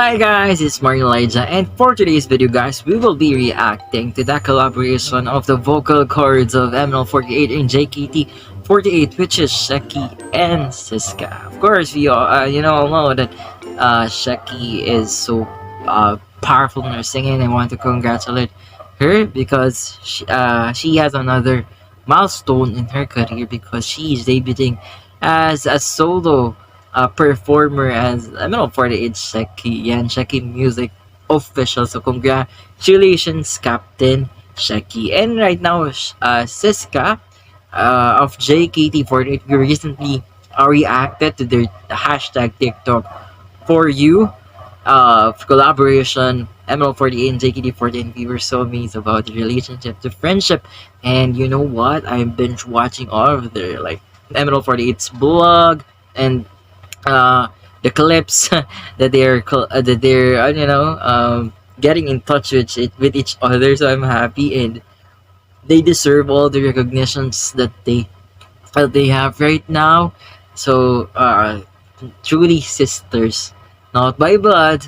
Hi guys, it's Marion Elijah, and for today's video guys, we will be reacting to the collaboration of the vocal cords of MNL48 and JKT48, which is Sheki and SISCA. Of course, we all, all know that Sheki is so powerful in her singing. I want to congratulate her because she has another milestone in her career because she is debuting as a solo performer as MNL48 Sheki and Sheki Music official. So congratulations, Captain Sheki. And right now, SISCA of JKT48, we recently reacted to their hashtag TikTok for you collaboration ML48 and JKT48. We were so amazed about the relationship, the friendship, and you know what? I've been watching all of their like ML48's blog and the clips that they're getting in touch with each other. So I'm happy, and they deserve all the recognitions that they have right now. So truly sisters, not by blood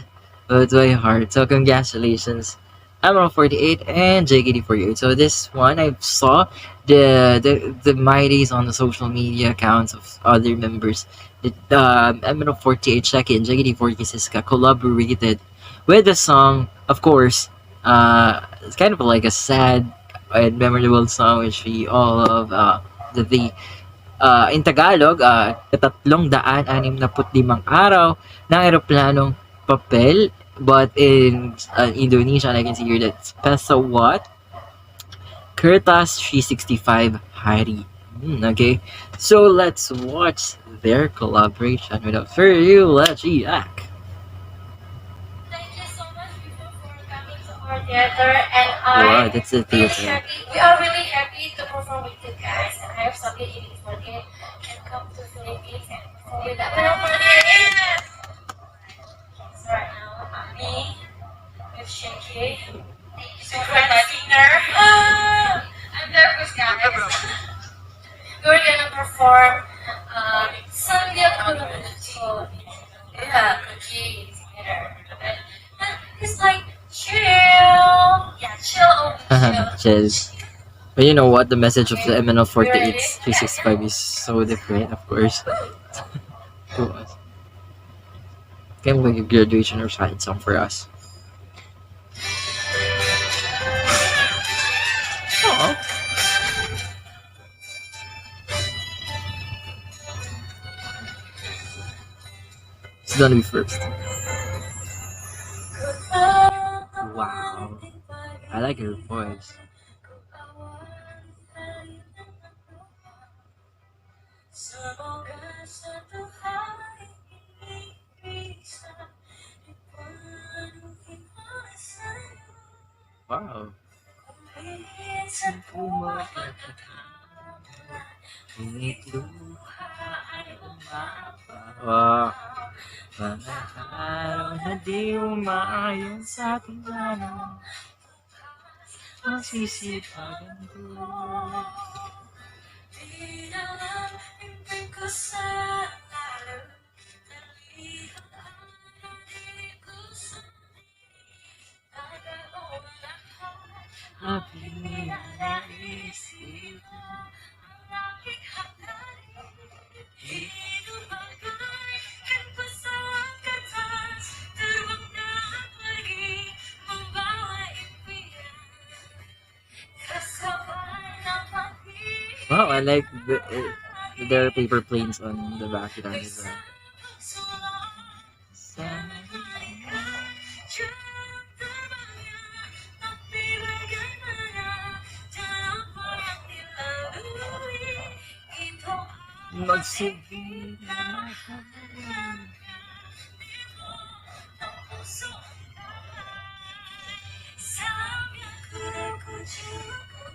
but by heart. So congratulations, ML48 and JKT48. So this one I saw the mighties on the social media accounts of other members. The ML48 Sheki and JKT48 SISCA collaborated with the song. Of course, it's kind of like a sad and memorable song which we all love. The in Tagalog, 365 araw ng eroplanong papel. But in Indonesian, I can see here that's PESAWAT KERTAS 365 hari. Okay, so let's watch their collaboration. Without further ado, let's react. Thank you so much people for coming to our theater, and Wow, that's a theater. we are really happy to perform with you guys, and I hope someday JKT48 can come to Philippines and perform with the MNL48. So right now, me with Sheki, secret singer. I'm nervous guys. We're gonna perform Sangya Kuluncho. Yeah, Kuki together. And it's like chill. Yeah, chill over chill. Chill. But you know what? The message of the MNL48 365 is so different, of course, to us. Kind of like a graduation or science song for us. Aww. It's gonna be first. Wow. I like her voice. Wow. Wow. Mga araw na di umaayon sa ating plano, masisipagan ko. Happy naisip wow, I like there are paper planes on the background as well.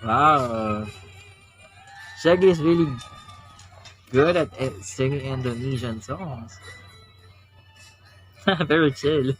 Wow, Shaggy is really good at singing Indonesian songs. Very chill.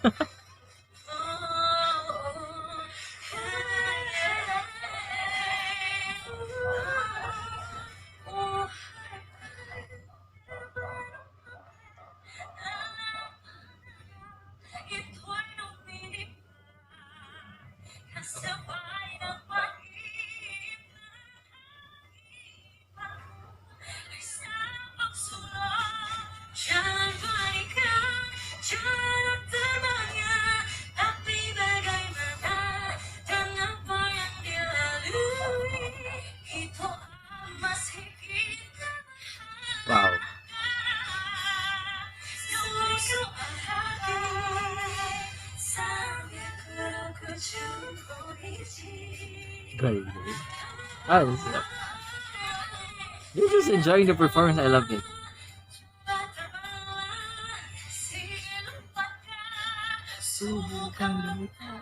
Galing. Ah, you're just enjoying the performance. I love it. Subukan lumipad.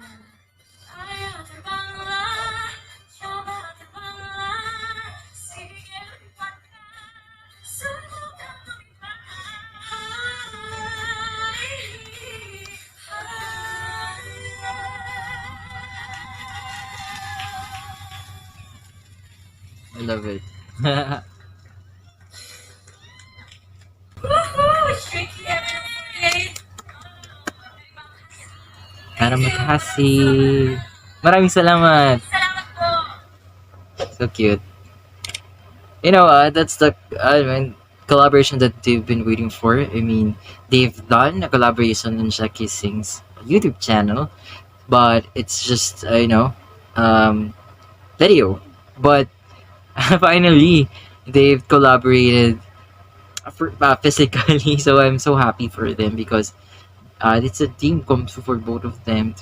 I love it. Woohoo! Sheki MNL48. Para makasih. Maraming salamat. Salamat po. So cute. That's the collaboration that they've been waiting for. I mean, they've done a collaboration on Sheki Sing's YouTube channel, but it's just video. But finally, they've collaborated physically. So I'm so happy for them because it's a team comes for both of them.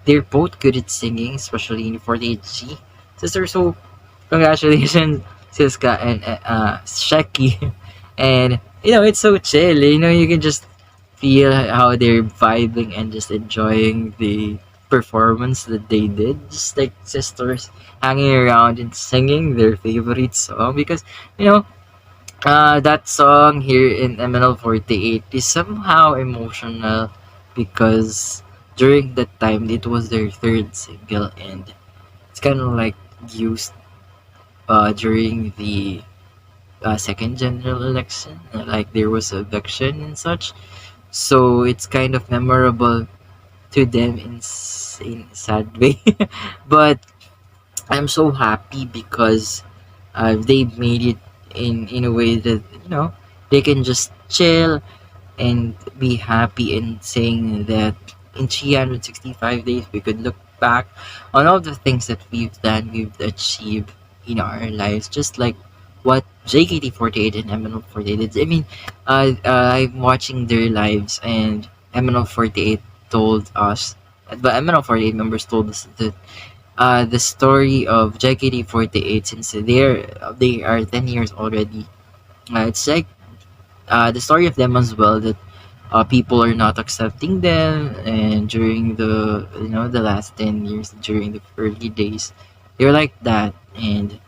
They're both good at singing, especially in 48G sister. So congratulations, SISCA and Sheki. And it's so chill. You can just feel how they're vibing and just enjoying the performance that they did, just like sisters hanging around and singing their favorite song. Because that song here in MNL48 is somehow emotional because during that time it was their third single, and it's kind of like used during the second general election, like there was a election and such. So it's kind of memorable to them in a sad way. But I'm so happy because they made it in a way that they can just chill and be happy and saying that in 365 days we could look back on all the things that we've done, we've achieved in our lives, just like what JKT48 and MNL48 did. I mean, I'm watching their lives, and MNL48 told us, but MNL48 members told us that the story of JKT48, since they are 10 years already, it's like the story of them as well, that people are not accepting them, and during the last 10 years, during the early days, they're like that, and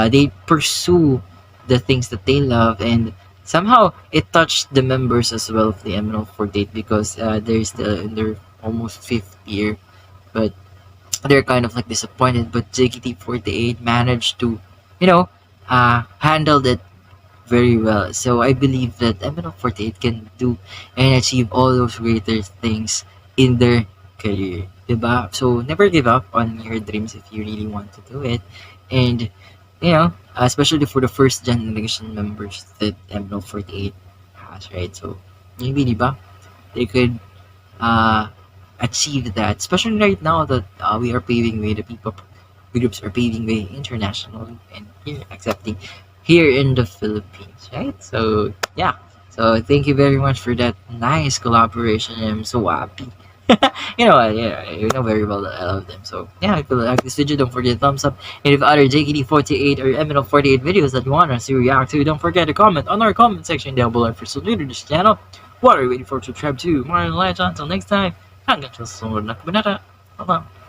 they pursue the things that they love, and somehow it touched the members as well of the MNL48 because they're still in their almost fifth year, but they're kind of like disappointed. But JKT48 managed to handle it very well. So I believe that MNL48 can do and achieve all those greater things in their career, diba? So never give up on your dreams if you really want to do it. And especially for the first generation members that MNL48 has, right? So maybe, diba, they could uh achieve that, especially right now that we are paving way, the people groups are paving way internationally and here accepting here in the Philippines, right? So yeah, so thank you very much for that nice collaboration. I'm so happy. Yeah, you know very well that I love them. So yeah, if you like this video, don't forget to thumbs up. And if other JKT48 or MNL48 videos that you want us to react to, don't forget to comment on our comment section down below. And for so new to this channel, what are you waiting for? Subscribe to Marion Elijah. Until next time, hanggang sa sumunod na kabanata. Bye-bye.